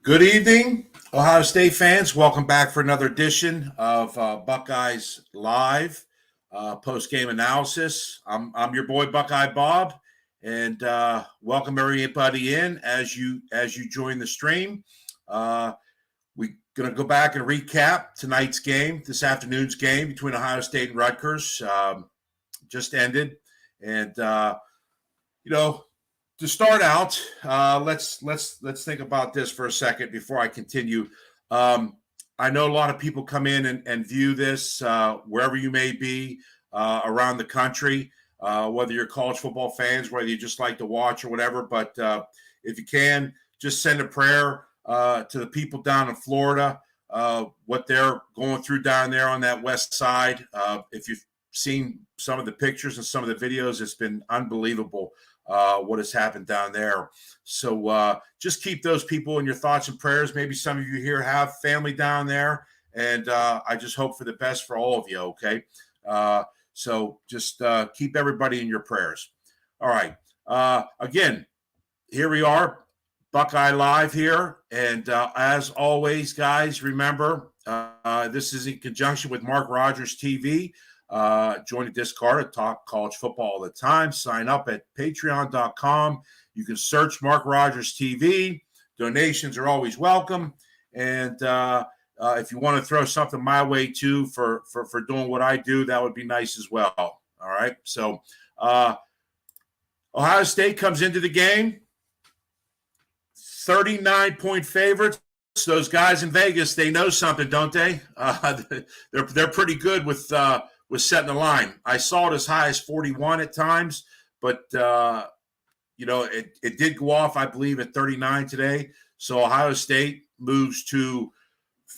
Good evening, Ohio State fans. Welcome back for another edition of Buckeyes Live post-game analysis. I'm your boy Buckeye Bob, and welcome everybody in as you join the stream. We're going to go back and recap tonight's game, this afternoon's game between Ohio State and Rutgers. Just ended, and to start out, let's think about this for a second before I continue. I know a lot of people come in and view this wherever you may be around the country, whether you're college football fans, whether you just like to watch or whatever. But if you can, just send a prayer to the people down in Florida, what they're going through down there on that west side. If you've seen some of the pictures and some of the videos, it's been unbelievable. What has happened down there. So just keep those people in your thoughts and prayers. Maybe some of you here have family down there, and I just hope for the best for all of you, okay? So just keep everybody in your prayers. All right. Again, here we are, Buckeye Live here. And as always, guys, remember, this is in conjunction with Mark Rogers TV. Join the Discord to talk college football all the time. Sign up at patreon.com. You can search Mark Rogers TV. Donations are always welcome. And if you want to throw something my way too for doing what I do, that would be nice as well. All right. So Ohio State comes into the game 39-point favorites. Those guys in Vegas, they know something, don't they? They're pretty good with setting the line. I saw it as high as 41 at times, but it did go off, I believe, at 39 today. So Ohio State moves to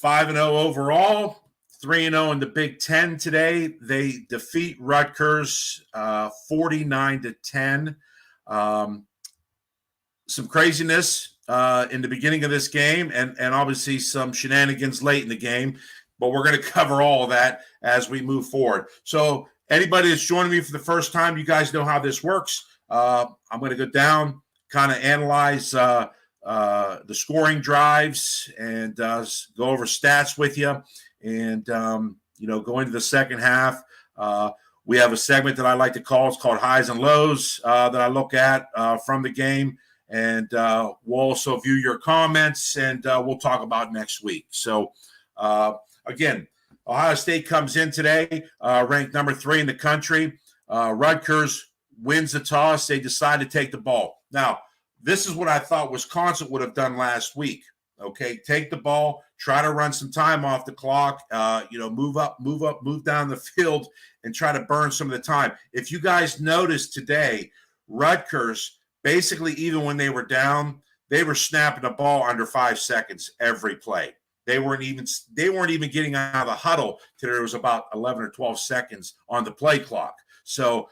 5-0 overall, 3-0 in the Big Ten today. They defeat Rutgers 49-10. Some craziness in the beginning of this game, and obviously some shenanigans late in the game. But we're going to cover all of that as we move forward. So anybody that's joining me for the first time, you guys know how this works. I'm going to go down, kind of analyze the scoring drives and go over stats with you. And, go into the second half. We have a segment that I like to call. It's called Highs and Lows that I look at from the game. And we'll also view your comments, and we'll talk about next week. So, again, Ohio State comes in today, ranked number 3 in the country. Rutgers wins the toss. They decide to take the ball. Now, this is what I thought Wisconsin would have done last week. Okay, take the ball, try to run some time off the clock, move up, move down the field, and try to burn some of the time. If you guys noticed today, Rutgers, basically, even when they were down, they were snapping the ball under 5 seconds every play. They weren't even getting out of the huddle till there was about 11 or 12 seconds on the play clock. So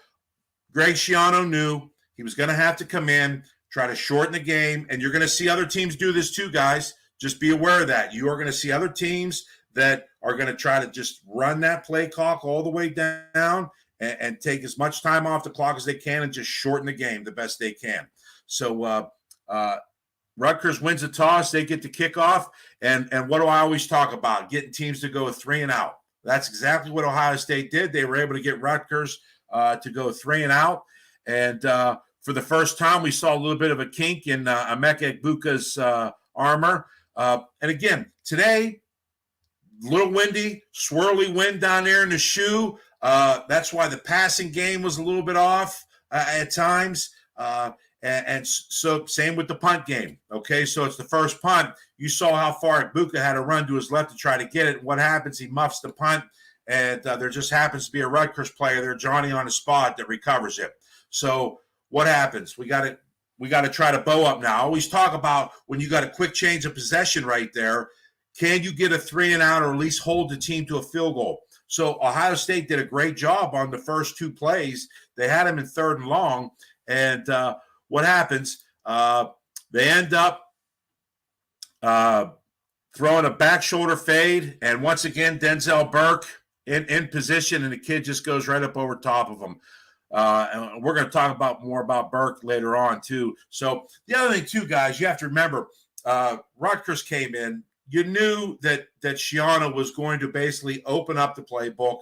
Greg Schiano knew he was going to have to come in, try to shorten the game, and you're going to see other teams do this too, guys. Just be aware of that. You are going to see other teams that are going to try to just run that play clock all the way down and take as much time off the clock as they can and just shorten the game the best they can. So Rutgers wins the toss. They get the kickoff. And what do I always talk about? Getting teams to go 3 and out. That's exactly what Ohio State did. They were able to get Rutgers to go 3 and out. And for the first time, we saw a little bit of a kink in Emeka Egbuka's armor. And again, today, a little windy, swirly wind down there in the shoe. That's why the passing game was a little bit off at times. And so same with the punt game. Okay, so it's the first punt. You saw how far Egbuka had to run to his left to try to get it. What happens? He muffs the punt, and there just happens to be a Rutgers player there, Johnny on the spot, that recovers it. So what happens? We got to try to bow up now. I always talk about when you got a quick change of possession right there, can you get a 3 and out or at least hold the team to a field goal? So Ohio State did a great job on the first 2 plays. They had him in 3rd and long, and what happens? They end up throwing a back shoulder fade, and once again, Denzel Burke in position, and the kid just goes right up over top of him. And we're going to talk more about Burke later on, too. So the other thing, too, guys, you have to remember, Rutgers came in, you knew that Schiano was going to basically open up the playbook.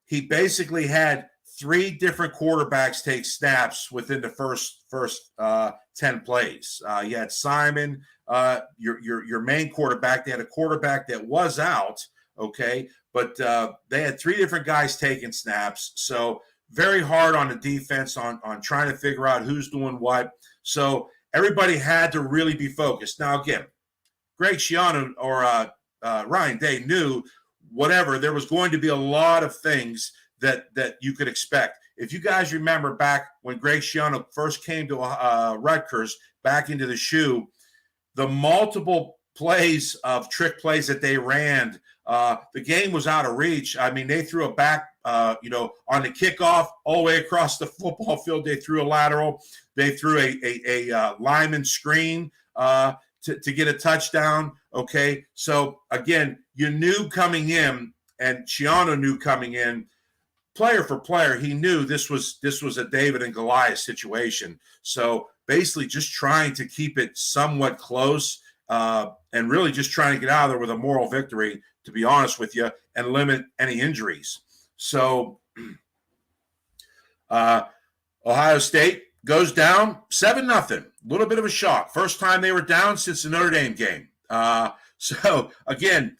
He basically had 3 different quarterbacks take snaps within the first 10 plays. You had Simon, your main quarterback. They had a quarterback that was out, okay, but they had 3 different guys taking snaps. So very hard on the defense on trying to figure out who's doing what. So everybody had to really be focused. Now, again, Greg Schiano or Ryan Day knew whatever, there was going to be a lot of things that you could expect. If you guys remember back when Greg Schiano first came to Rutgers, back into the shoe, the multiple plays of trick plays that they ran, the game was out of reach. I mean, they threw a back, on the kickoff all the way across the football field. They threw a lateral. They threw a lineman screen to get a touchdown. Okay, so again, you knew coming in, and Schiano knew coming in, player for player, he knew this was a David and Goliath situation. So basically just trying to keep it somewhat close and really just trying to get out of there with a moral victory, to be honest with you, and limit any injuries. So Ohio State goes down 7-0. A little bit of a shock. First time they were down since the Notre Dame game. So again,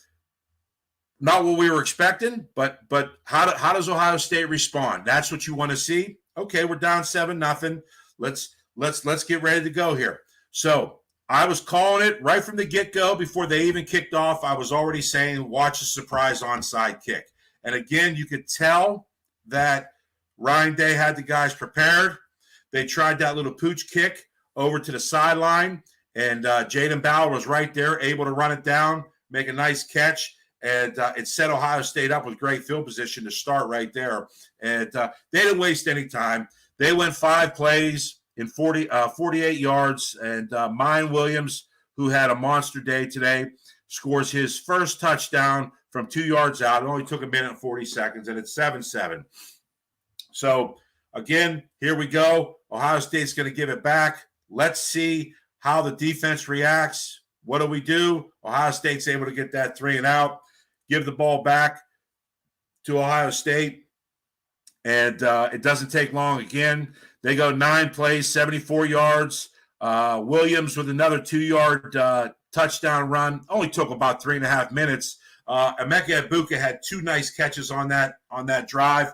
not what we were expecting, but how does Ohio State respond? That's what you want to see. Okay, we're down 7-0. Let's get ready to go here. So I was calling it right from the get-go before they even kicked off. I was already saying, watch a surprise onside kick. And again, you could tell that Ryan Day had the guys prepared. They tried that little pooch kick over to the sideline, and Jaden Bauer was right there, able to run it down, make a nice catch, and it set Ohio State up with great field position to start right there. And they didn't waste any time. They went 5 plays in 48 yards, and Mine Williams, who had a monster day today, scores his first touchdown from 2 yards out. It only took a minute and 40 seconds, and it's 7-7. So, again, here we go. Ohio State's going to give it back. Let's see how the defense reacts. What do? Ohio State's able to get that 3 and out, give the ball back to Ohio State, and it doesn't take long again. They go 9 plays, 74 yards. Williams with another 2-yard touchdown run. Only took about 3.5 minutes. Emeka Egbuka had 2 nice catches on that drive.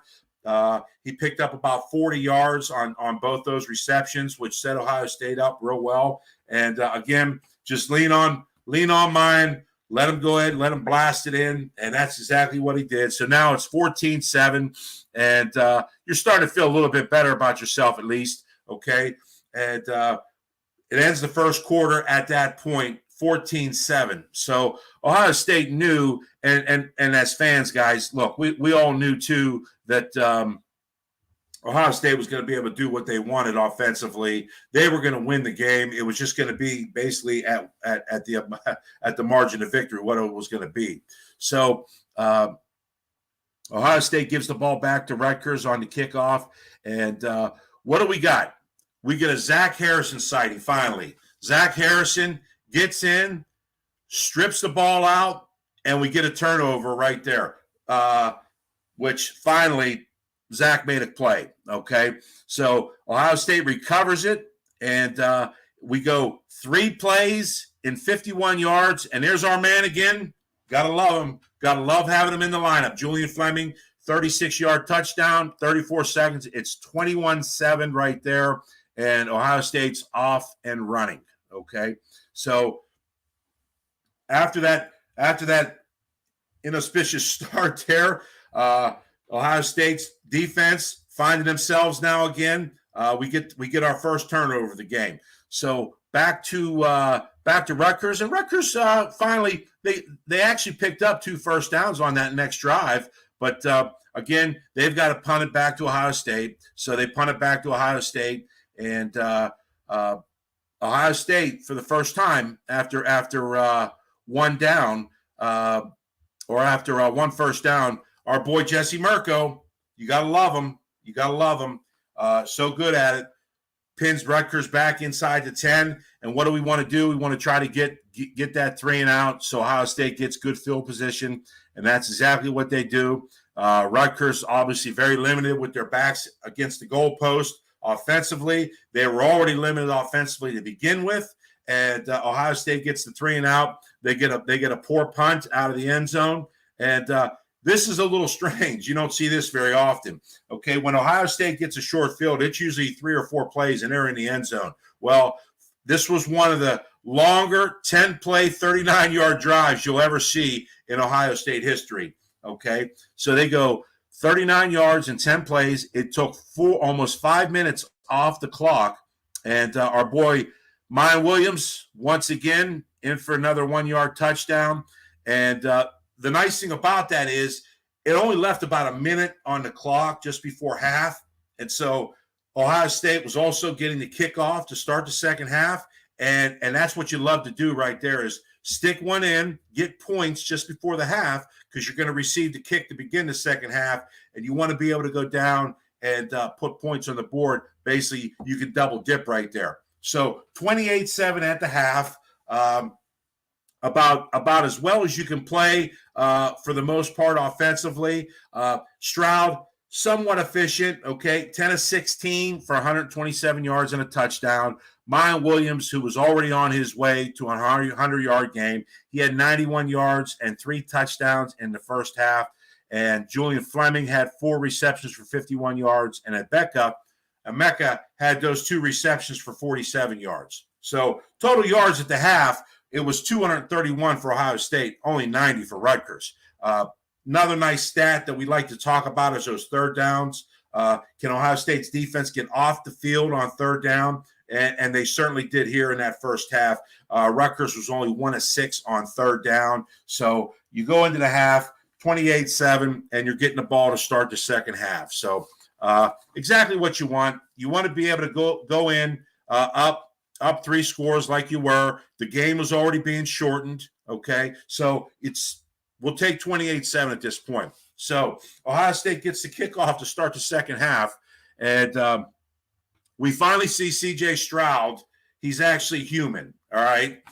He picked up about 40 yards on both those receptions, which set Ohio State up real well. And again, just lean on Mine. Let him go ahead, let him blast it in, and that's exactly what he did. So now it's 14-7, and you're starting to feel a little bit better about yourself at least, okay? And it ends the first quarter at that point, 14-7. So Ohio State knew, and as fans, guys, look, we all knew too that Ohio State was going to be able to do what they wanted offensively. They were going to win the game. It was just going to be basically at the margin of victory, what it was going to be. So Ohio State gives the ball back to Rutgers on the kickoff. And what do we got? We get a Zach Harrison sighting finally. Zach Harrison gets in, strips the ball out, and we get a turnover right there, which finally – Zach made a play, okay? So Ohio State recovers it, and we go 3 plays in 51 yards, and there's our man again. Got to love him. Got to love having him in the lineup. Julian Fleming, 36-yard touchdown, 34 seconds. It's 21-7 right there, and Ohio State's off and running, okay? So after that inauspicious start there, Ohio State's defense finding themselves now again. We get our first turnover of the game. So back to Rutgers, and Rutgers finally they actually picked up 2 first downs on that next drive. But again, they've got to punt it back to Ohio State. So they punt it back to Ohio State, and Ohio State for the first time after one down or after one first down. Our boy Jesse Mirko, you got to love him. You got to love him. So good at it. pins Rutgers back inside the 10. And what do we want to do? We want to try to get that 3 and out so Ohio State gets good field position, and that's exactly what they do. Rutgers obviously very limited with their backs against the goalpost offensively. They were already limited offensively to begin with, and Ohio State gets the 3 and out. They get a poor punt out of the end zone, and this is a little strange. You don't see this very often. Okay, when Ohio State gets a short field, it's usually 3 or 4 plays, and they're in the end zone. Well, this was one of the longer 10-play, 39-yard drives you'll ever see in Ohio State history. Okay, so they go 39 yards in 10 plays. It took almost 5 minutes off the clock, and our boy Maya Williams once again in for another 1-yard touchdown. And the nice thing about that is it only left about a minute on the clock just before half. And so Ohio State was also getting the kickoff to start the second half. And that's what you love to do right there is stick one in, get points just before the half because you're going to receive the kick to begin the second half. And you want to be able to go down and put points on the board. Basically, you can double dip right there. So 28-7 at the half. About as well as you can play for the most part offensively. Stroud, somewhat efficient, okay, 10 of 16 for 127 yards and a touchdown. Maya Williams, who was already on his way to a 100-yard game, he had 91 yards and 3 touchdowns in the first half. And Julian Fleming had 4 receptions for 51 yards. And Emeka had those 2 receptions for 47 yards. So total yards at the half, it was 231 for Ohio State, only 90 for Rutgers. Another nice stat that we like to talk about is those third downs. Can Ohio State's defense get off the field on third down? And they certainly did here in that first half. Rutgers was only 1 of 6 on third down. So you go into the half, 28-7, and you're getting the ball to start the second half. So exactly what you want. You want to be able to go in up 3 scores like you were. The game was already being shortened, okay? So we'll take 28-7 at this point. So Ohio State gets the kickoff to start the second half, and we finally see C.J. Stroud. He's actually human, all right?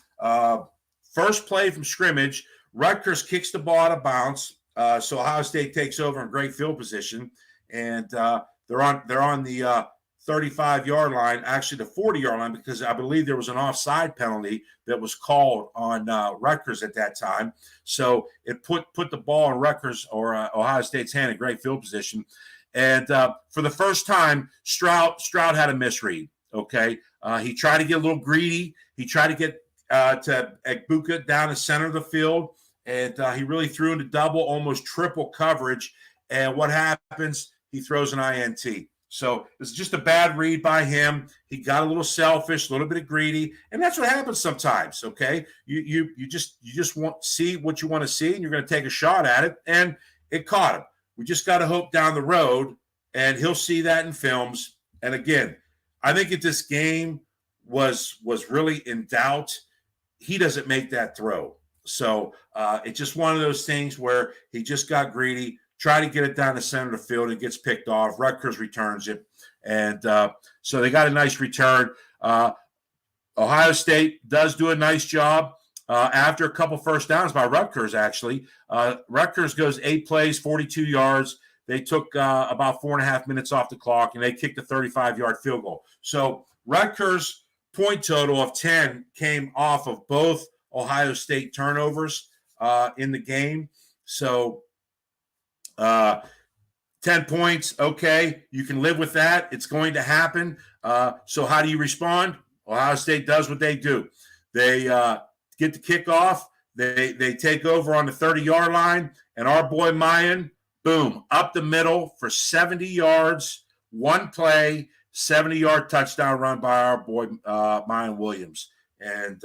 First play from scrimmage, Rutgers kicks the ball out of bounds, so Ohio State takes over in great field position, and they're on the 35-yard line, actually the 40-yard line, because I believe there was an offside penalty that was called on Rutgers at that time. So it put the ball in Rutgers or Ohio State's hand in great field position. And for the first time, Stroud had a misread, okay? He tried to get a little greedy. He tried to get to Egbuka down the center of the field, and he really threw into double, almost triple coverage. And what happens? He throws an INT. So it's just a bad read by him. He got a little selfish, a little bit of greedy, and that's what happens sometimes. Okay, you just want to see what you want to see, and you're going to take a shot at it, and it caught him. We just got to hope down the road, and he'll see that in films. And again, I think if this game was really in doubt, he doesn't make that throw. So it's just one of those things where he just got greedy. Try to get it down the center of the field. It gets picked off. Rutgers returns it. And so they got a nice return. Ohio State does do a nice job after a couple first downs by Rutgers, actually. Rutgers goes 8 plays, 42 yards. They took about 4.5 minutes off the clock, and they kicked a 35-yard field goal. So Rutgers' point total of 10 came off of both Ohio State turnovers in the game. So 10 points, okay, you can live with that. It's going to happen. So how do you respond? Ohio State does what they do. They get the kickoff. They take over on the 30-yard line, and our boy Mayan, boom, up the middle for 70 yards, 1 play, 70-yard touchdown run by our boy Mayan Williams. And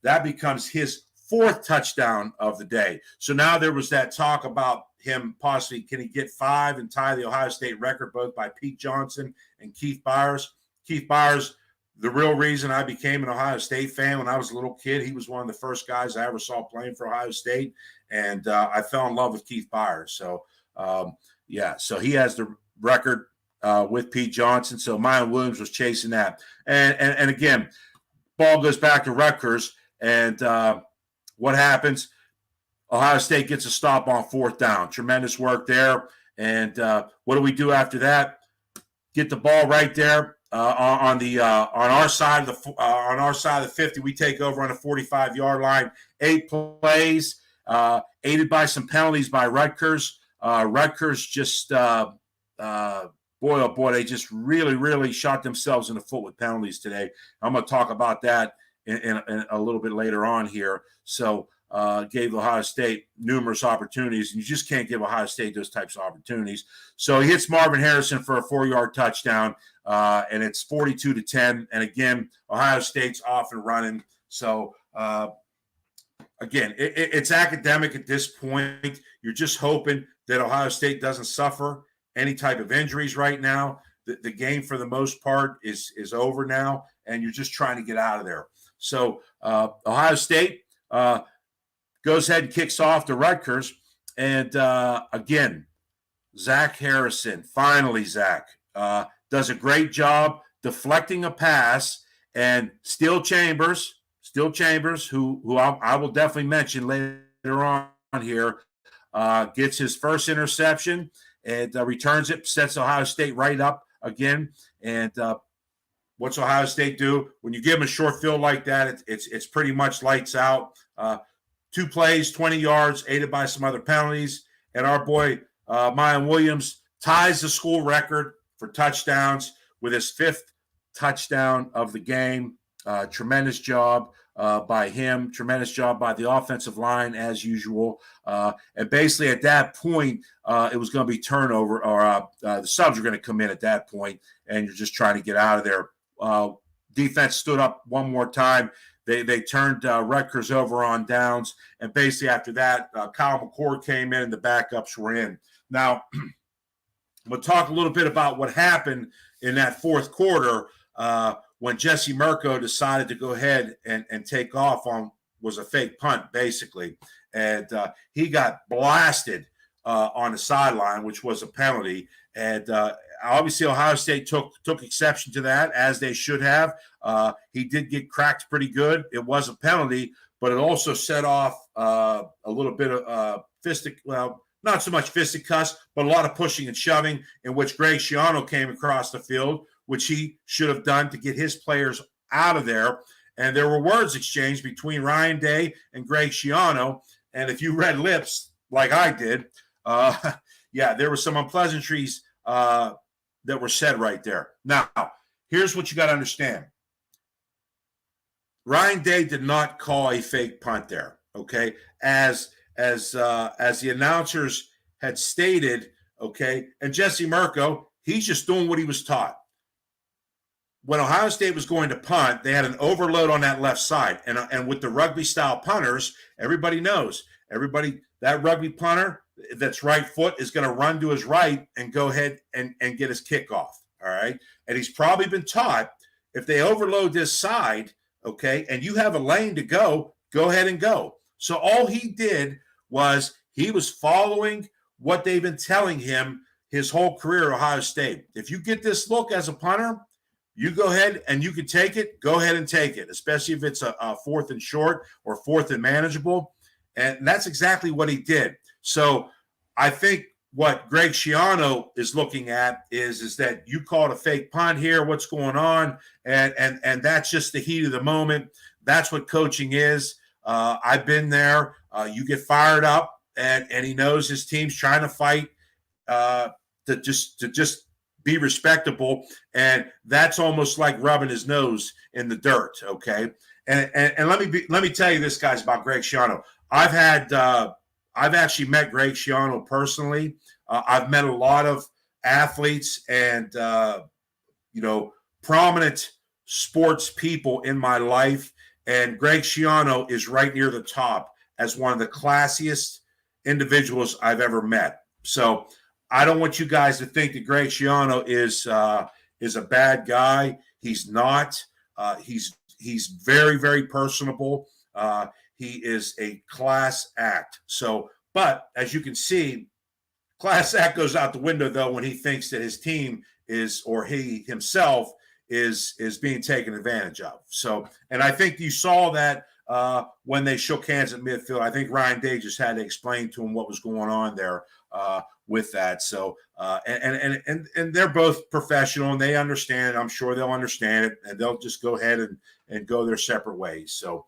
that becomes his 4th touchdown of the day. So now there was that talk about him possibly, can he get 5 and tie the Ohio State record, both by Pete Johnson and Keith Byers. Keith Byers, the real reason I became an Ohio State fan when I was a little kid. He was one of the first guys I ever saw playing for Ohio State, and I fell in love with Keith Byers. So, so he has the record with Pete Johnson. So Mayan Williams was chasing that. And again, ball goes back to Rutgers. And what happens? Ohio State gets a stop on fourth down. Tremendous work there. And what do we do after that? Get the ball right there on our side of the 50. We take over on the 45-yard line. 8 plays, aided by some penalties by Rutgers. Rutgers just boy, oh boy, they just really, really shot themselves in the foot with penalties today. I'm going to talk about that in a little bit later on here. So gave Ohio State numerous opportunities, and you just can't give Ohio State those types of opportunities. So he hits Marvin Harrison for a 4-yard touchdown, and it's 42-10. And again, Ohio State's off and running. So again, it's academic at this point. You're just hoping that Ohio State doesn't suffer any type of injuries right now. The game, for the most part, is over now, and you're just trying to get out of there. So Ohio State goes ahead and kicks off to Rutgers. And again, Zach Harrison, finally Zach, does a great job deflecting a pass. And Steel Chambers, who I will definitely mention later on here, gets his first interception and returns it, sets Ohio State right up again. And what's Ohio State do? When you give them a short field like that, it's pretty much lights out. 2 plays, 20 yards, aided by some other penalties. And our boy, Mayan Williams, ties the school record for touchdowns with his 5th touchdown of the game. Tremendous job by him. Tremendous job by the offensive line, as usual. And basically at that point, it was going to be turnover, or the subs were going to come in at that point, and you're just trying to get out of there. Defense stood up one more time. They turned Rutgers over on downs, and basically after that, Kyle McCord came in and the backups were in. Now, we'll talk a little bit about what happened in that fourth quarter when Jesse Mirko decided to go ahead and take off on was a fake punt, basically. And he got blasted on the sideline, which was a penalty. And obviously, Ohio State took exception to that, as they should have. He did get cracked pretty good. It was a penalty, but it also set off a little bit of not so much fisticuffs, but a lot of pushing and shoving, in which Greg Schiano came across the field, which he should have done to get his players out of there. And there were words exchanged between Ryan Day and Greg Schiano. And if you read lips like I did, there were some unpleasantries that were said right there. Now, here's what you got to understand. Ryan Day did not call a fake punt there, okay? As the announcers had stated, okay, and Jesse Mirko, he's just doing what he was taught. When Ohio State was going to punt, they had an overload on that left side. And with the rugby-style punters, everybody knows, that rugby punter, that's right foot is going to run to his right and go ahead and get his kickoff, all right? And he's probably been taught, if they overload this side, okay, and you have a lane to go ahead and go. So all he did was he was following what they've been telling him his whole career at Ohio State. If you get this look as a punter, you go ahead and you can take it, go ahead and take it, especially if it's a 4th and short or 4th and manageable. And that's exactly what he did. So I think what Greg Schiano is looking at is that you called a fake punt here, what's going on? And that's just the heat of the moment. That's what coaching is. I've been there. You get fired up, and he knows his team's trying to fight to just be respectable, and that's almost like rubbing his nose in the dirt, okay? And let me tell you this, guys, about Greg Schiano. I've actually met Greg Schiano personally. I've met a lot of athletes and prominent sports people in my life, and Greg Schiano is right near the top as one of the classiest individuals I've ever met. So I don't want you guys to think that Greg Schiano is a bad guy. He's not. He's very, very personable. He is a class act. So, but as you can see, class act goes out the window, though, when he thinks that his team or he himself is being taken advantage of. So, and I think you saw that when they shook hands at midfield. I think Ryan Day just had to explain to him what was going on there with that. So, and they're both professional and they understand it. I'm sure they'll understand it, and they'll just go ahead and go their separate ways. So,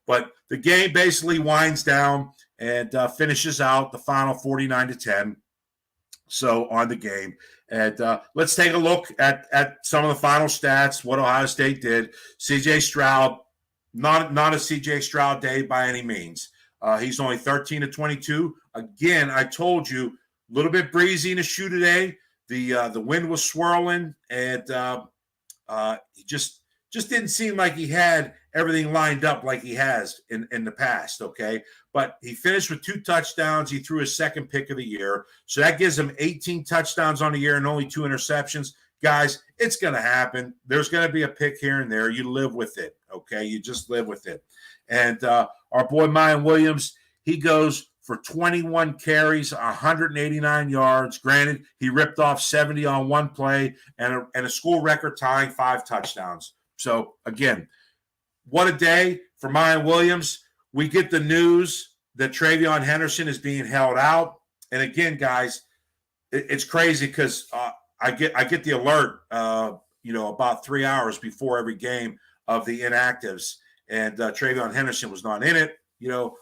but the game basically winds down and finishes out the final 49-10. So on the game. And let's take a look at some of the final stats, what Ohio State did. C.J. Stroud, not a C.J. Stroud day by any means. He's only 13-22. Again, I told you, a little bit breezy in the shoe today. The wind was swirling, and he just didn't seem like he had everything lined up like he has in the past, okay? But he finished with 2 touchdowns. He threw his second pick of the year. So that gives him 18 touchdowns on the year and only 2 interceptions. Guys, it's going to happen. There's going to be a pick here and there. You live with it, okay? You just live with it. And our boy Mayan Williams, he goes for 21 carries, 189 yards. Granted, he ripped off 70 on one play and a school record tying 5 touchdowns. So, again, what a day for Mayan Williams. We get the news that Travion Henderson is being held out. And again, guys, it's crazy because I get the alert, about 3 hours before every game of the inactives. And Travion Henderson was not in it.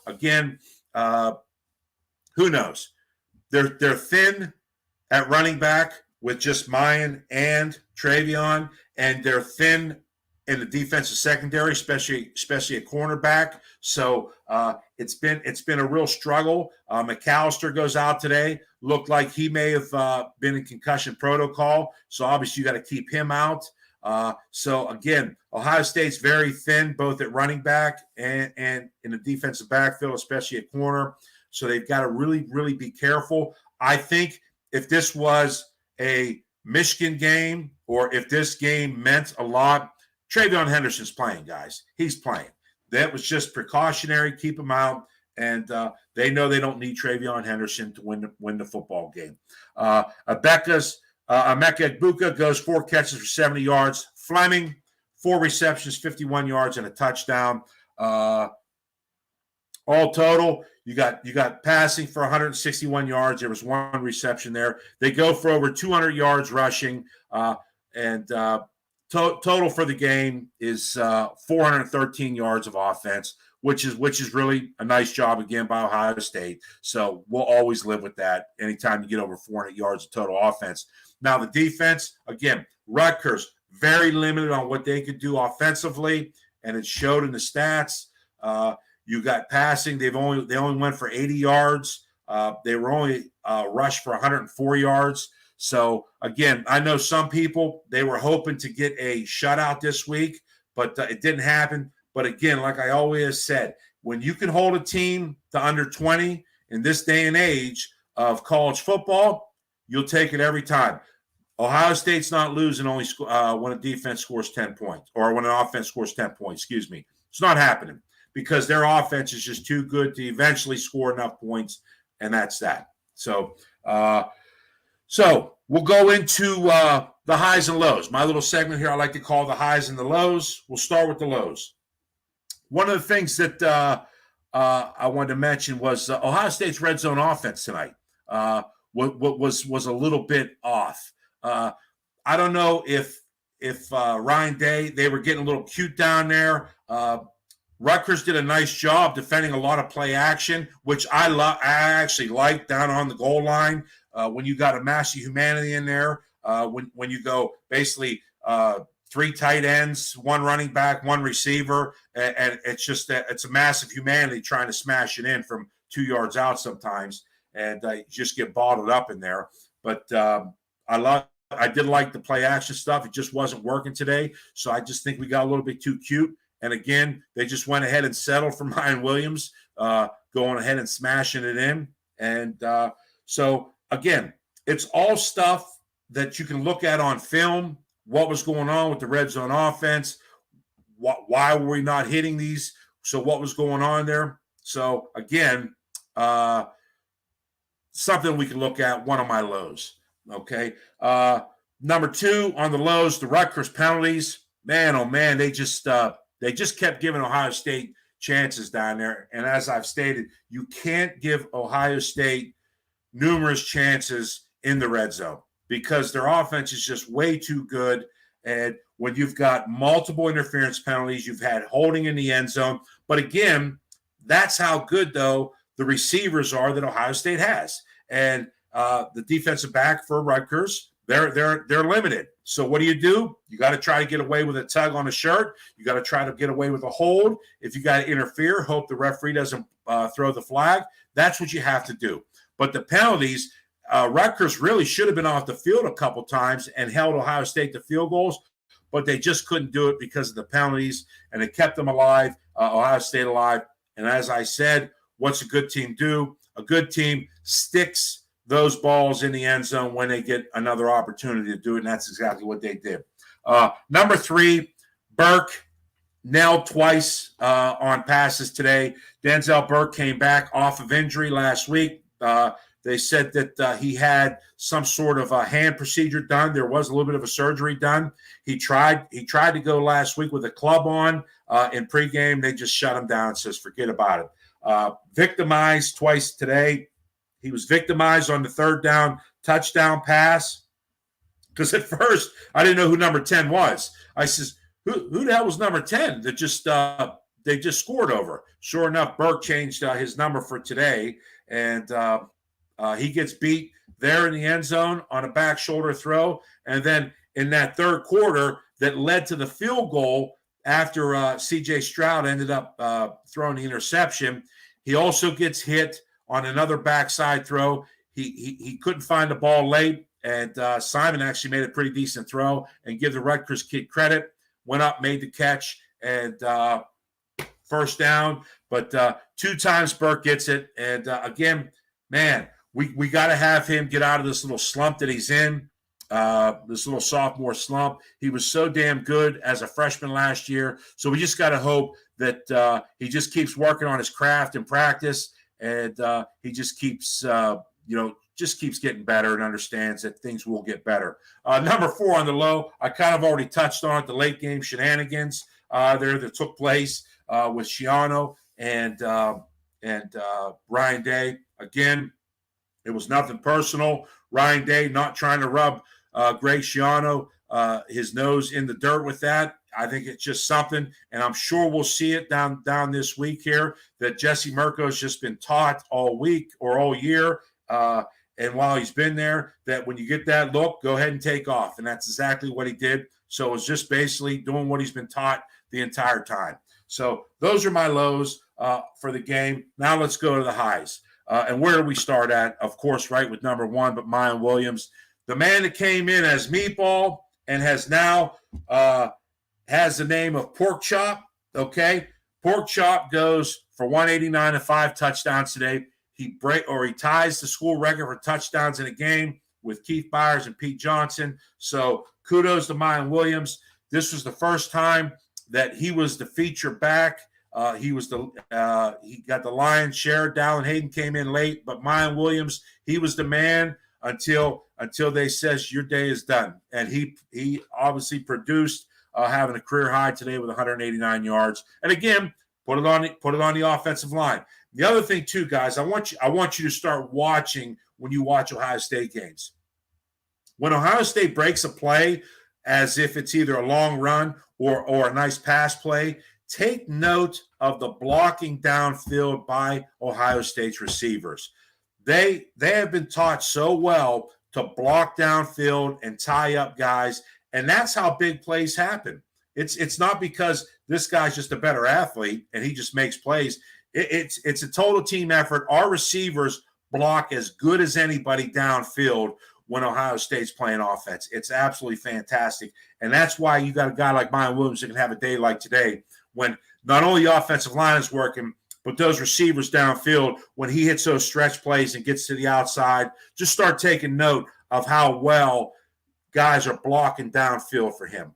Again, who knows? They're thin at running back with just Mayan and Travion, and they're thin in the defensive secondary, especially a cornerback. So it's been a real struggle. McAllister goes out today. Looked like he may have been in concussion protocol. So obviously you got to keep him out. So again, Ohio State's very thin, both at running back and in the defensive backfield, especially at corner. So they've got to really, really be careful. I think if this was a Michigan game or if this game meant a lot, Travion Henderson's playing, guys. He's playing. That was just precautionary. Keep him out. And they know they don't need Travion Henderson to win the football game. Emeka Egbuka goes 4 catches for 70 yards. Fleming, 4 receptions, 51 yards, and a touchdown. All total, you got passing for 161 yards. There was 1 reception there. They go for over 200 yards rushing. Total for the game is 413 yards of offense, which is really a nice job again by Ohio State. So we'll always live with that anytime you get over 400 yards of total offense. Now the defense, again, Rutgers, very limited on what they could do offensively, and it showed in the stats. You got passing; they only went for 80 yards. They were only rushed for 104 yards. So, again, I know some people, they were hoping to get a shutout this week, but it didn't happen. But, again, like I always said, when you can hold a team to under 20 in this day and age of college football, you'll take it every time. Ohio State's not losing only when a defense scores 10 points or when an offense scores 10 points, excuse me. It's not happening because their offense is just too good to eventually score enough points, and that's that. So we'll go into the highs and lows. My little segment here I like to call the highs and the lows. We'll start with the lows. One of the things that I wanted to mention was Ohio State's red zone offense tonight was a little bit off. I don't know if Ryan Day, they were getting a little cute down there. Rutgers did a nice job defending a lot of play action, which I actually like down on the goal line. When you got a mass of humanity in there, when you go basically 3 tight ends, 1 running back, 1 receiver, and it's just that it's a massive humanity trying to smash it in from 2 yards out sometimes, and you just get bottled up in there. But I did like the play action stuff. It just wasn't working today, so I just think we got a little bit too cute. And again, they just went ahead and settled for Mayan Williams, going ahead and smashing it in. And so, again, it's all stuff that you can look at on film, what was going on with the red zone offense, why were we not hitting these, so what was going on there. So, again, something we can look at, one of my lows, okay? Number 2 on the lows, the Rutgers penalties. Man, oh man, they just kept giving Ohio State chances down there. And as I've stated, you can't give Ohio State numerous chances in the red zone because their offense is just way too good. And when you've got multiple interference penalties, you've had holding in the end zone. But again, that's how good, though, the receivers are that Ohio State has. And the defensive back for Rutgers, they're limited. So what do? You got to try to get away with a tug on a shirt. You got to try to get away with a hold. If you got to interfere, hope the referee doesn't throw the flag. That's what you have to do. But the penalties, Rutgers really should have been off the field a couple times and held Ohio State to field goals, but they just couldn't do it because of the penalties, and it kept them alive, Ohio State alive. And as I said, what's a good team do? A good team sticks those balls in the end zone when they get another opportunity to do it, and that's exactly what they did. Number 3, Burke nailed twice on passes today. Denzel Burke came back off of injury last week. They said that he had some sort of a hand procedure done. There was a little bit of a surgery done. He tried to go last week with a club on in pregame. They just shut him down and says, forget about it. Victimized twice today. He was victimized on the third down touchdown pass because at first I didn't know who number 10 was. I says, who the hell was number 10 that just they just scored over? Sure enough, Burke changed his number for today, and he gets beat there in the end zone on a back shoulder throw. And then in that third quarter that led to the field goal after C.J. Stroud ended up throwing the interception, he also gets hit on another backside throw. He couldn't find the ball late, and Simon actually made a pretty decent throw and give the Rutgers kid credit. Went up, made the catch, and first down. But 2 times Burke gets it. And again, man, we got to have him get out of this little slump that he's in, this little sophomore slump. He was so damn good as a freshman last year. So we just got to hope that he just keeps working on his craft and practice, and he just keeps, just keeps getting better and understands that things will get better. Number 4 on the low, I kind of already touched on it, the late game shenanigans there that took place with Schiano and Ryan Day. Again, it was nothing personal. Ryan Day not trying to rub Greg Schiano his nose in the dirt with that. I think it's just something, and I'm sure we'll see it down this week here, that Jesse Mirko's just been taught all week or all year, and while he's been there, that when you get that look, go ahead and take off, and that's exactly what he did. So it was just basically doing what he's been taught the entire time. So those are my lows for the game. Now let's go to the highs. And where do we start at? Of course, right with number 1, but Mayan Williams, the man that came in as Meatball and has now has the name of Pork Chop. Okay, Pork Chop goes for 189 and 5 touchdowns today. He ties the school record for touchdowns in a game with Keith Byers and Pete Johnson. So kudos to Mayan Williams. This was the first time that he was the feature back. He got the lion's share. Dallin Hayden came in late, but Mayan Williams, he was the man until they says your day is done. And he obviously produced, having a career high today with 189 yards. And again, put it on the offensive line. The other thing too, guys, I want you to start watching when you watch Ohio State games. When Ohio State breaks a play, as if it's either a long run or a nice pass play, take note of the blocking downfield by Ohio State's receivers. They have been taught so well to block downfield and tie up guys, and that's how big plays happen. It's not because this guy's just a better athlete and he just makes plays. It's a total team effort. Our receivers block as good as anybody downfield when Ohio State's playing offense. It's absolutely fantastic, and that's why you got a guy like Mayan Williams that can have a day like today, when not only the offensive line is working, but those receivers downfield, when he hits those stretch plays and gets to the outside, just start taking note of how well guys are blocking downfield for him.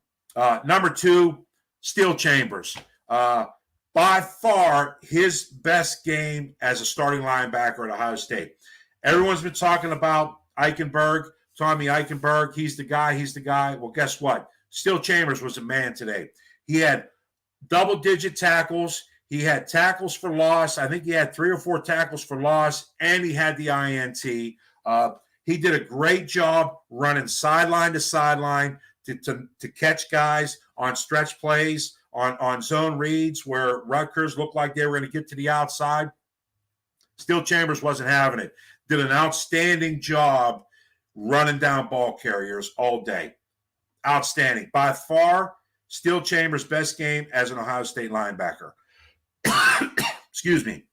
Number 2, Steel Chambers. By far his best game as a starting linebacker at Ohio State. Everyone's been talking about Eichenberg, Tommy Eichenberg, he's the guy. Well, guess what? Still Chambers was a man today. He had double-digit tackles. He had tackles for loss. I think he had 3 or 4 tackles for loss, and he had the INT. He did a great job running sideline to sideline to catch guys on stretch plays, on zone reads where Rutgers looked like they were going to get to the outside. Still Chambers wasn't having it. Did an outstanding job running down ball carriers all day. Outstanding. By far, Still Chambers' best game as an Ohio State linebacker. Excuse me.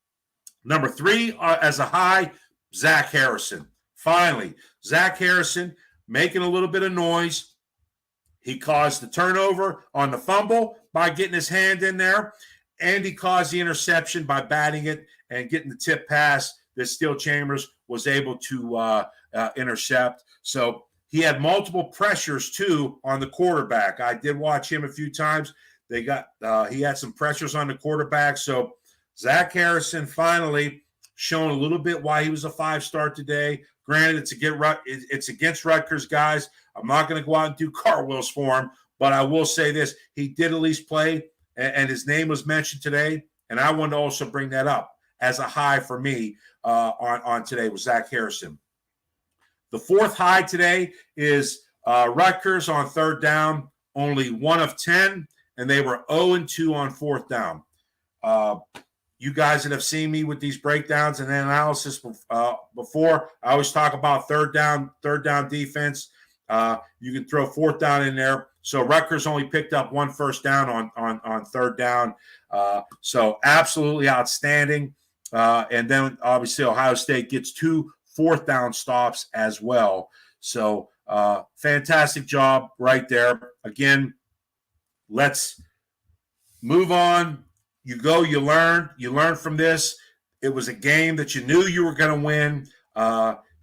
Number 3 as a high, Zach Harrison. Finally, Zach Harrison making a little bit of noise. He caused the turnover on the fumble by getting his hand in there, and he caused the interception by batting it and getting the tip pass that Still Chambers was able to intercept. So he had multiple pressures, too, on the quarterback. I did watch him a few times. He had some pressures on the quarterback. So Zach Harrison finally shown a little bit why he was a 5-star today. Granted, it's against Rutgers, guys. I'm not going to go out and do cartwheels for him, but I will say this. He did at least play, and his name was mentioned today, and I wanted to also bring that up as a high for me on today with Zach Harrison. The 4th high today is Rutgers on 3rd down, only 1 of 10, and they were 0-2 on 4th down. You guys that have seen me with these breakdowns and analysis before, I always talk about third down defense. You can throw 4th down in there. So Rutgers only picked up 1 first down on 3rd down. So absolutely outstanding. And then obviously Ohio State gets 2 4th down stops as well. So fantastic job right there. Again, let's move on. You go, you learn from this. It was a game that you knew you were going to win.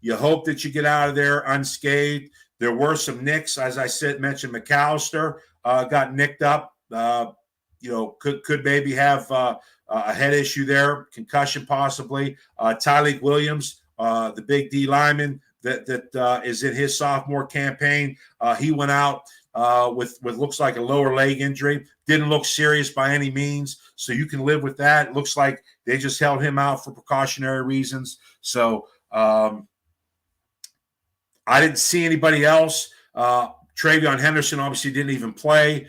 You hope that you get out of there unscathed. There were some nicks, as I mentioned. McAllister got nicked up. Could maybe have a head issue there, concussion possibly. Tyleik Williams, the big D lineman that is in his sophomore campaign, he went out with looks like a lower leg injury. Didn't look serious by any means, so you can live with that. It looks like they just held him out for precautionary reasons. So I didn't see anybody else. Travion Henderson obviously didn't even play.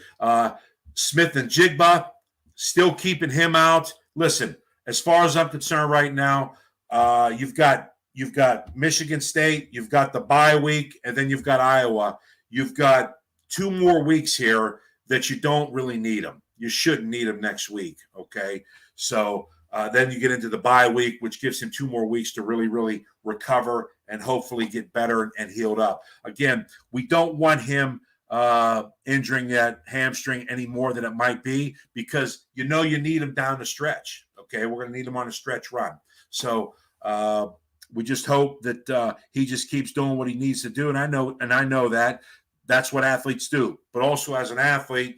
Smith and Jigba, still keeping him out. Listen, as far as I'm concerned right now, you've got Michigan State, you've got the bye week, and then you've got Iowa. You've got 2 more weeks here that you don't really need them. You shouldn't need them next week, okay? So then you get into the bye week, which gives him 2 more weeks to really, really recover and hopefully get better and healed up. Again, we don't want him injuring that hamstring any more than it might be, because you need him down the stretch, okay? We're going to need him on a stretch run. So we just hope that he just keeps doing what he needs to do, and I know that that's what athletes do. But also as an athlete,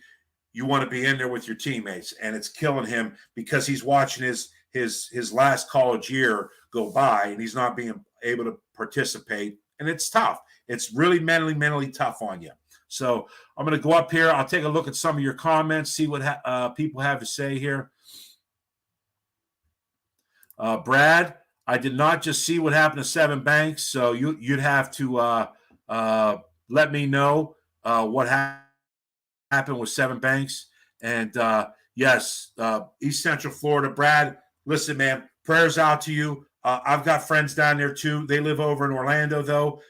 you want to be in there with your teammates, and it's killing him because he's watching his last college year go by, and he's not being able to participate, and it's tough. It's really mentally tough on you. So I'm going to go up here. I'll take a look at some of your comments, see what people have to say here. Brad, I did not just see what happened to Sevyn Banks, so you'd have to let me know what happened with Sevyn Banks. And yes, East Central Florida. Brad, listen, man, prayers out to you. I've got friends down there too. They live over in Orlando, though.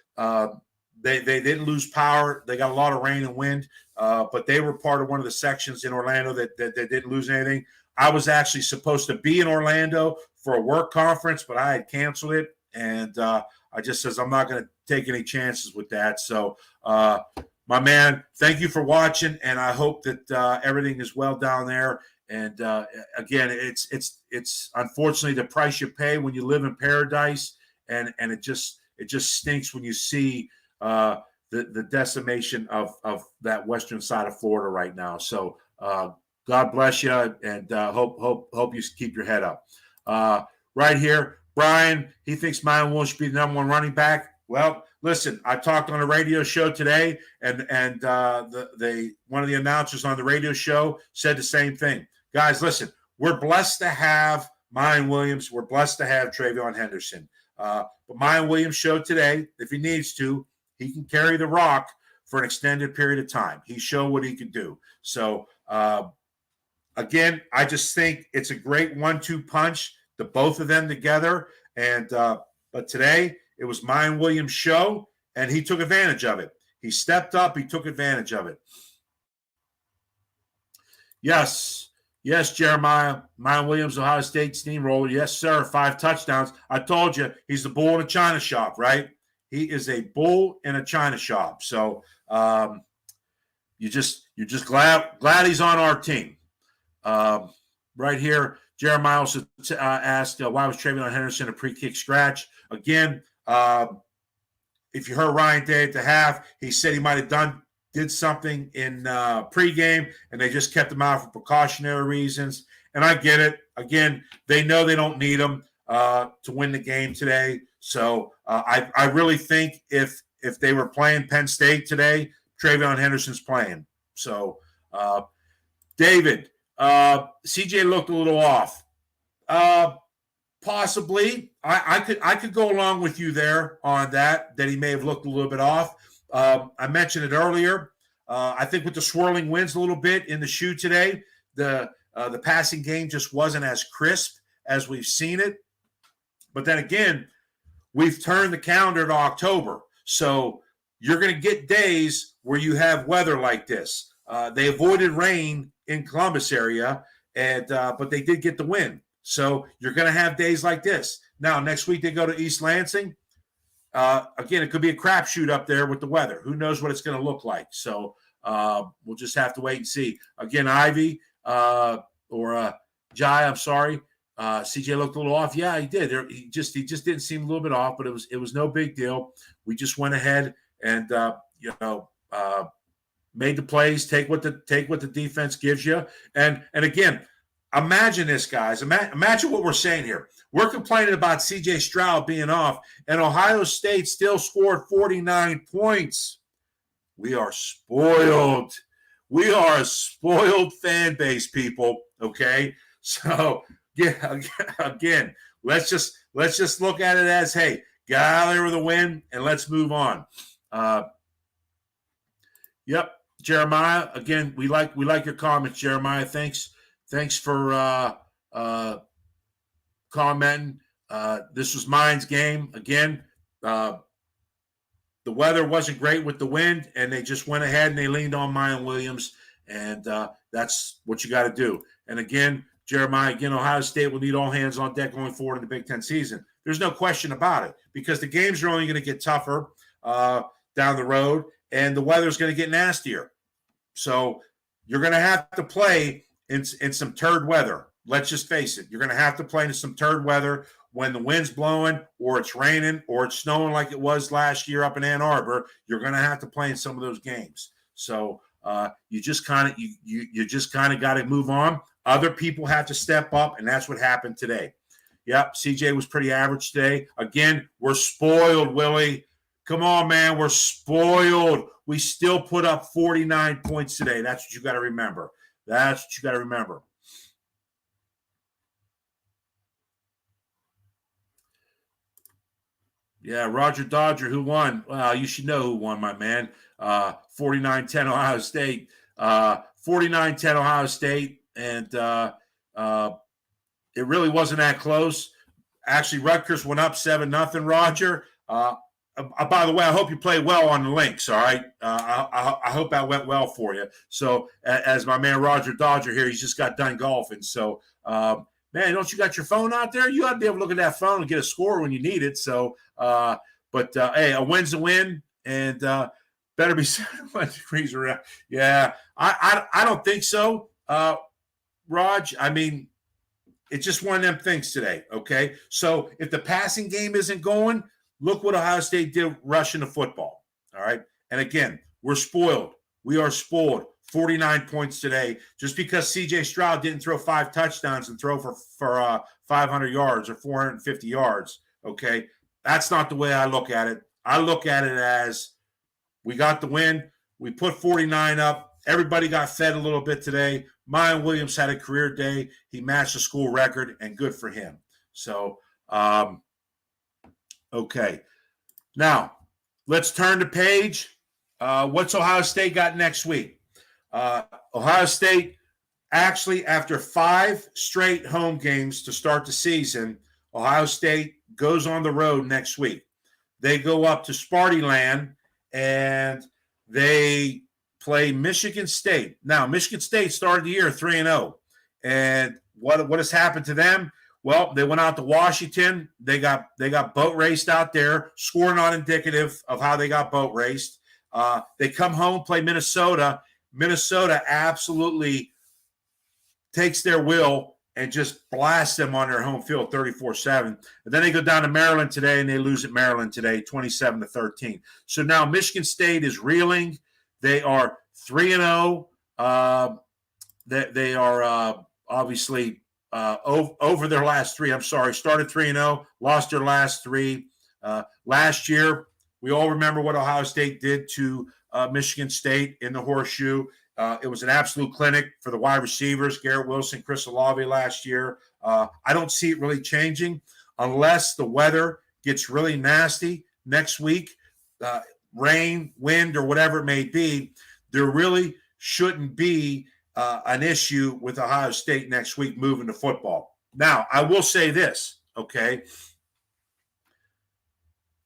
They didn't lose power. They got a lot of rain and wind, but they were part of one of the sections in Orlando that didn't lose anything. I was actually supposed to be in Orlando for a work conference, but I had canceled it, and I just says I'm not going to take any chances with that. So, my man, thank you for watching, and I hope that everything is well down there. And again, it's unfortunately the price you pay when you live in paradise, and it just stinks when you see the decimation of that western side of Florida right now. So God bless you, and hope you keep your head up. Right here, Brian, he thinks Mayan Wolf should be the number 1 running back. Well, listen, I talked on a radio show today, and one of the announcers on the radio show said the same thing. Guys, listen, we're blessed to have Mayan Williams. We're blessed to have Travion Henderson. But Mayan Williams showed today, if he needs to, he can carry the rock for an extended period of time. He showed what he could do. So, again, I just think it's a great 1-2 punch, the both of them together. And but today it was Mayan Williams' show, and he took advantage of it. He stepped up. He took advantage of it. Yes, Jeremiah. Mayan Williams, Ohio State steamroller. Yes, sir. 5 touchdowns. I told you, he's the bull in a china shop, right? He is a bull in a china shop. So you're just glad he's on our team. Right here, Jeremiah also asked, why was Travion Henderson a pre-kick scratch? Again, if you heard Ryan Day at the half, he said he might have did something in pregame, and they just kept him out for precautionary reasons. And I get it. Again, they know they don't need him to win the game today. So I really think if they were playing Penn State today, Travion Henderson's playing. So, David, CJ looked a little off. Possibly. I could go along with you there on that he may have looked a little bit off. I mentioned it earlier. I think with the swirling winds a little bit in the shoe today, the passing game just wasn't as crisp as we've seen it. But then again, we've turned the calendar to October. So you're going to get days where you have weather like this. They avoided rain in Columbus area, but they did get the wind. So you're going to have days like this. Now, next week they go to East Lansing. Again, it could be a crapshoot up there with the weather. Who knows what it's going to look like? So we'll just have to wait and see. Again, Ivy or Jai, I'm sorry. CJ looked a little off. Yeah, he did. He just didn't seem a little bit off, but it was no big deal. We just went ahead and made the plays. Take what the defense gives you. And again, imagine this, guys. Imagine what we're saying here. We're complaining about C.J. Stroud being off, and Ohio State still scored 49 points. We are spoiled. We are a spoiled fan base, people. Okay, so yeah, again, let's just look at it as, hey, get out of there with a win, and let's move on. Yep, Jeremiah. Again, we like your comments, Jeremiah. Thanks for commenting. This was Mine's game. Again, the weather wasn't great with the wind, and they just went ahead and they leaned on Mayan Williams, and that's what you got to do. And again, Jeremiah, Ohio State will need all hands on deck going forward in the Big Ten season. There's no question about it, because the games are only going to get tougher down the road, and the weather's going to get nastier. So you're going to have to play in some turd weather. Let's just face it. You're going to have to play in some turd weather when the wind's blowing or it's raining or it's snowing like it was last year up in Ann Arbor. You're going to have to play in some of those games. So you just kind of got to move on. Other people have to step up, and that's what happened today. Yep, CJ was pretty average today. Again, we're spoiled, Willie. Come on, man. We're spoiled. We still put up 49 points today. That's what you got to remember. Yeah, Roger Dodger, who won? Well, you should know who won, my man. 49-10 Ohio State. 49-10 Ohio State. And it really wasn't that close. Actually, Rutgers went up 7-0, Roger. By the way, I hope you played well on the links, all right? I hope that went well for you. So, as my man Roger Dodger here, he's just got done golfing. So, man, don't you got your phone out there? You ought to be able to look at that phone and get a score when you need it. So, hey, a win's a win, and better be 71 degrees around. Yeah, I don't think so, Raj. I mean, it's just one of them things today, okay? So, if the passing game isn't going, look what Ohio State did rushing the football, all right? And again, we're spoiled. We are spoiled. 49 points today. Just because C.J. Stroud didn't throw 5 touchdowns and throw for 500 yards or 450 yards, okay? That's not the way I look at it. I look at it as we got the win. We put 49 up. Everybody got fed a little bit today. Mayan Williams had a career day. He matched the school record, and good for him. So, okay. Now, let's turn the page. What's Ohio State got next week? Ohio State, actually, after 5 straight home games to start the season, Ohio State goes on the road next week. They go up to Spartyland, and they play Michigan State. Now, Michigan State started the year 3-0. And what has happened to them? Well, they went out to Washington. They got boat raced out there. Score not indicative of how they got boat raced. They come home, play Minnesota. Minnesota absolutely takes their will and just blasts them on their home field 34-7. And then they go down to Maryland today, and they lose at Maryland today 27-13. So now Michigan State is reeling. They are 3-0. They are obviously over their last 3. I'm sorry, started 3-0, lost their last 3. Last year, we all remember what Ohio State did to Michigan State in the Horseshoe. It was an absolute clinic for the wide receivers, Garrett Wilson, Chris Olave last year. I don't see it really changing unless the weather gets really nasty next week, rain, wind, or whatever it may be. There really shouldn't be an issue with Ohio State next week moving to football. Now, I will say this, okay?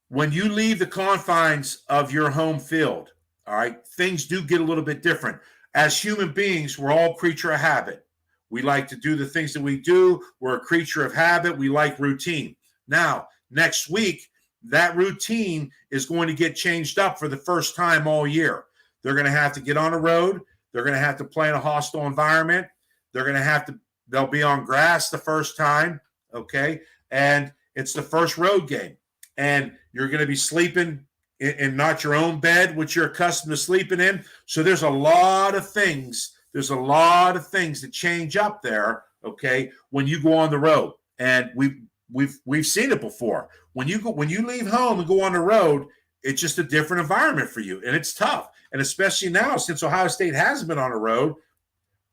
When you leave the confines of your home field, all right, things do get a little bit different. As human beings, we're all creature of habit. We like to do the things that we do. We're a creature of habit. We like routine. Now, next week, that routine is going to get changed up for the first time all year. They're going to have to get on a road. They're going to have to play in a hostile environment. They'll be on grass the first time, okay? And it's the first road game. And you're going to be sleeping in not your own bed, which you're accustomed to sleeping in. So there's a lot of things. There's a lot of things that change up there, okay, when you go on the road. And we've seen it before. When you leave home and go on the road, it's just a different environment for you, and it's tough. And especially now, since Ohio State hasn't been on the road,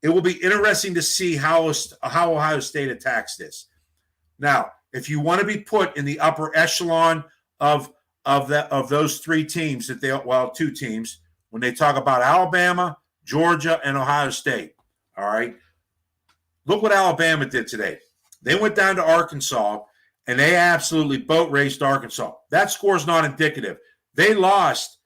it will be interesting to see how Ohio State attacks this. Now, if you want to be put in the upper echelon of those 3 teams 2 teams, when they talk about Alabama, Georgia, and Ohio State, all right, look what Alabama did today. They went down to Arkansas, and they absolutely boat raced Arkansas. That score's not indicative. They lost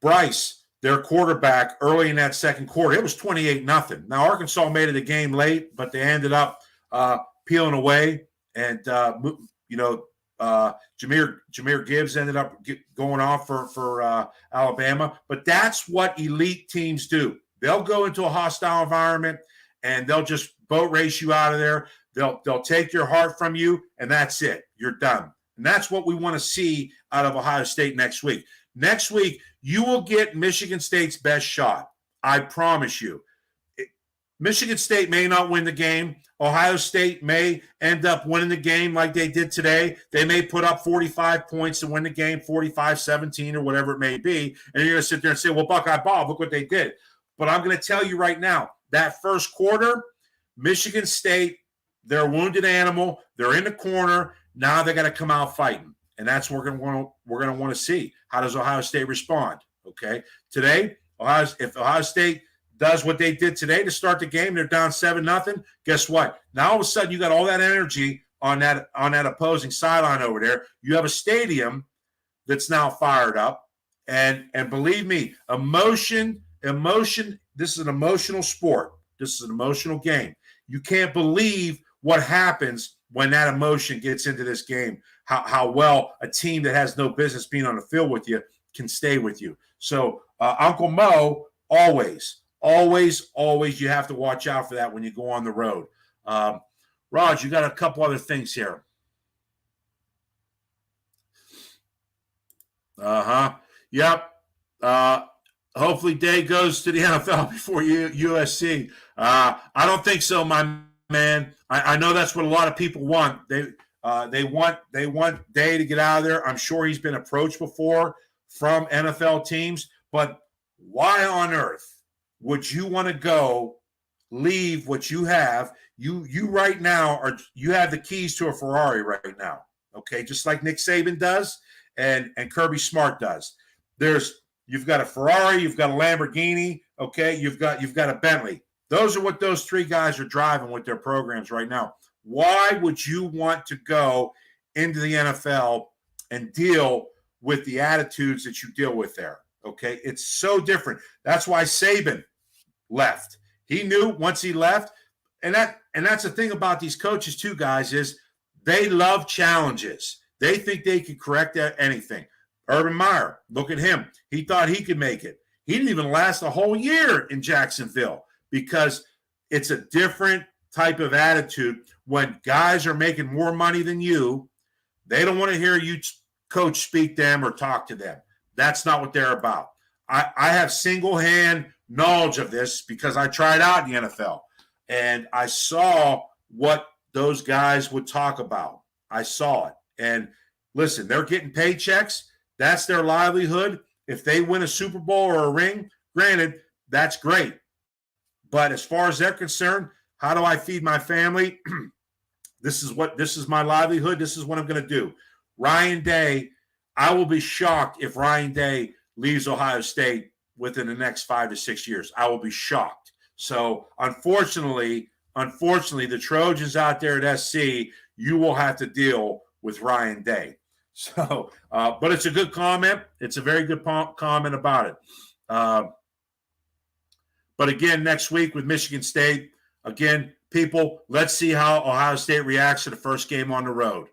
Bryce, their quarterback, early in that second quarter. It was 28-0. Now, Arkansas made it a game late, but they ended up peeling away. And, Jahmyr Gibbs ended up going off for Alabama. But that's what elite teams do. They'll go into a hostile environment, and they'll just boat race you out of there. They'll take your heart from you, and that's it. You're done. And that's what we want to see out of Ohio State next week. Next week, you will get Michigan State's best shot. I promise you. Michigan State may not win the game. Ohio State may end up winning the game like they did today. They may put up 45 points to win the game, 45-17 or whatever it may be. And you're going to sit there and say, well, Buckeye Bob, look what they did. But I'm going to tell you right now, that first quarter, Michigan State, they're a wounded animal. They're in the corner. Now they got to come out fighting. And that's what we're going to want to see. How does Ohio State respond? Okay. Today, if Ohio State does what they did today to start the game, they're down 7-0. Guess what? Now all of a sudden you got all that energy on that opposing sideline over there. You have a stadium that's now fired up. And believe me, emotion, this is an emotional sport. This is an emotional game. You can't believe what happens when that emotion gets into this game, how well a team that has no business being on the field with you can stay with you. So Uncle Mo, always, you have to watch out for that when you go on the road. Raj, you got a couple other things here. Yep. Hopefully Day goes to the NFL before USC. I don't think so, my man. I know that's what a lot of people want. They want Day to get out of there. I'm sure he's been approached before from NFL teams, but why on earth would you want to leave what you have? You right now you have the keys to a Ferrari right now. Okay, just like Nick Saban does and Kirby Smart does. You've got a Ferrari, you've got a Lamborghini, okay, you've got a Bentley. Those are what those three guys are driving with their programs right now. Why would you want to go into the NFL and deal with the attitudes that you deal with there? Okay, it's so different. That's why Saban left. He knew once he left, and that's the thing about these coaches too, guys, is they love challenges. They think they can correct anything. Urban Meyer, look at him. He thought he could make it. He didn't even last a whole year in Jacksonville because it's a different type of attitude. When guys are making more money than you, they don't want to hear you coach speak to them or talk to them. That's not what they're about. I have single-hand knowledge of this because I tried out in the NFL, and I saw what those guys would talk about. I saw it. And listen, they're getting paychecks. That's their livelihood. If they win a Super Bowl or a ring, granted, that's great. But as far as they're concerned, how do I feed my family? This is my livelihood. This is what I'm going to do. Ryan Day, I will be shocked if Ryan Day leaves Ohio State within the next 5 to 6 years. I will be shocked. So unfortunately, the Trojans out there at SC, you will have to deal with Ryan Day. So, but it's a good comment. It's a very good comment about it. But again, next week with Michigan State, again, people, let's see how Ohio State reacts to the first game on the road.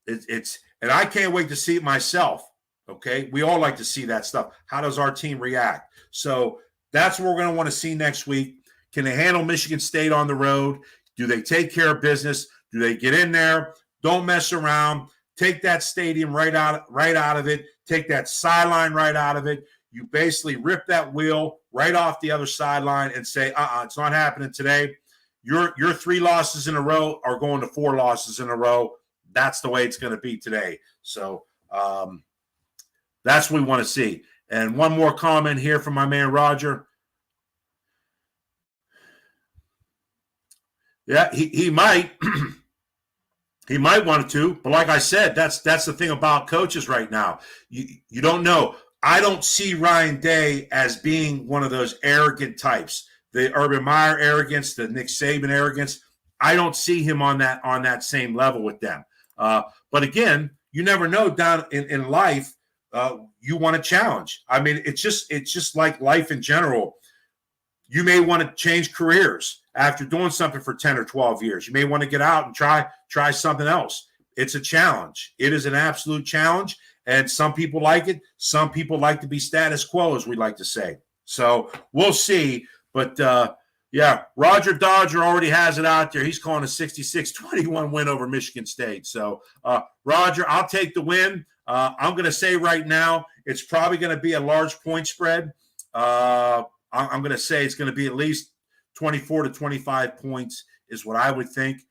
And I can't wait to see it myself. Okay, we all like to see that stuff. How does our team react? So that's what we're going to want to see next week. Can they handle Michigan State on the road? Do they take care of business? Do they get in there? Don't mess around. Take that stadium right out of it. Take that sideline right out of it. You basically rip that wheel right off the other sideline and say, it's not happening today. Your 3 losses in a row are going to 4 losses in a row. That's the way it's going to be today. So that's what we want to see. And one more comment here from my man Roger. Yeah, he might. He might want to, but like I said, that's the thing about coaches right now. You don't know. I don't see Ryan Day as being one of those arrogant types. The Urban Meyer arrogance, the Nick Saban arrogance. I don't see him on that same level with them. But again, you never know down in life. You want to challenge. I mean, it's just like life in general. You may want to change careers after doing something for 10 or 12 years. You may want to get out and try something else. It's a challenge. It is an absolute challenge, and some people like it. Some people like to be status quo, as we like to say. So we'll see. But, yeah, Roger Dodger already has it out there. He's calling a 66-21 win over Michigan State. So, Roger, I'll take the win. I'm going to say right now it's probably going to be a large point spread. I'm going to say it's going to be at least 24 to 25 points is what I would think.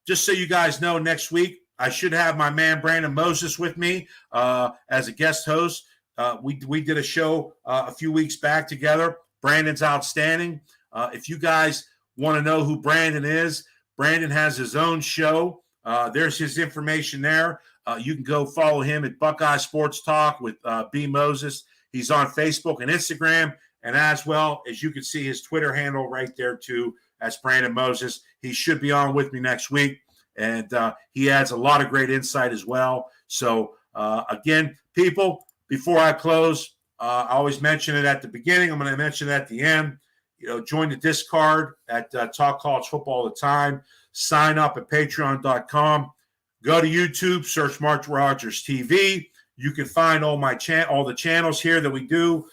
Just so you guys know, next week I should have my man Brandon Moses with me as a guest host. We did a show a few weeks back together. Brandon's outstanding. If you guys want to know who Brandon is, Brandon has his own show. There's his information there. You can go follow him at Buckeye Sports Talk with B. Moses. He's on Facebook and Instagram. And as well as you can see his Twitter handle right there too, as Brandon Moses. He should be on with me next week. And he adds a lot of great insight as well. So, again, people, before I close, I always mention it at the beginning. I'm going to mention it at the end. Join the Discord at Talk College Football all the time. Sign up at patreon.com. Go to YouTube, search Mark Rogers TV. You can find all the channels here that we do.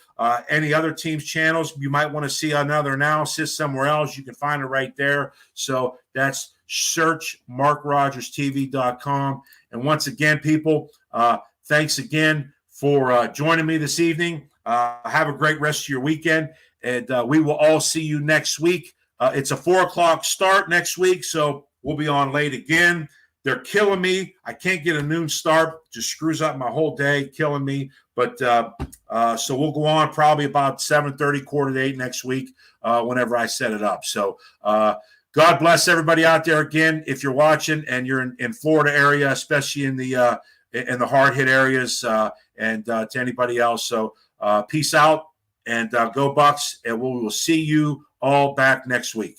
Any other team's channels, you might want to see another analysis somewhere else. You can find it right there. So that's search markrogerstv.com. And once again, people, thanks again for joining me this evening. Have a great rest of your weekend. And we will all see you next week. It's a 4 o'clock start next week, so we'll be on late again. They're killing me. I can't get a noon start. Just screws up my whole day, killing me. But so we'll go on probably about 7:30, 7:45 next week whenever I set it up. So God bless everybody out there again. If you're watching and you're in Florida area, especially in the hard hit areas, and to anybody else. So peace out and go Bucks, and we will see you all back next week.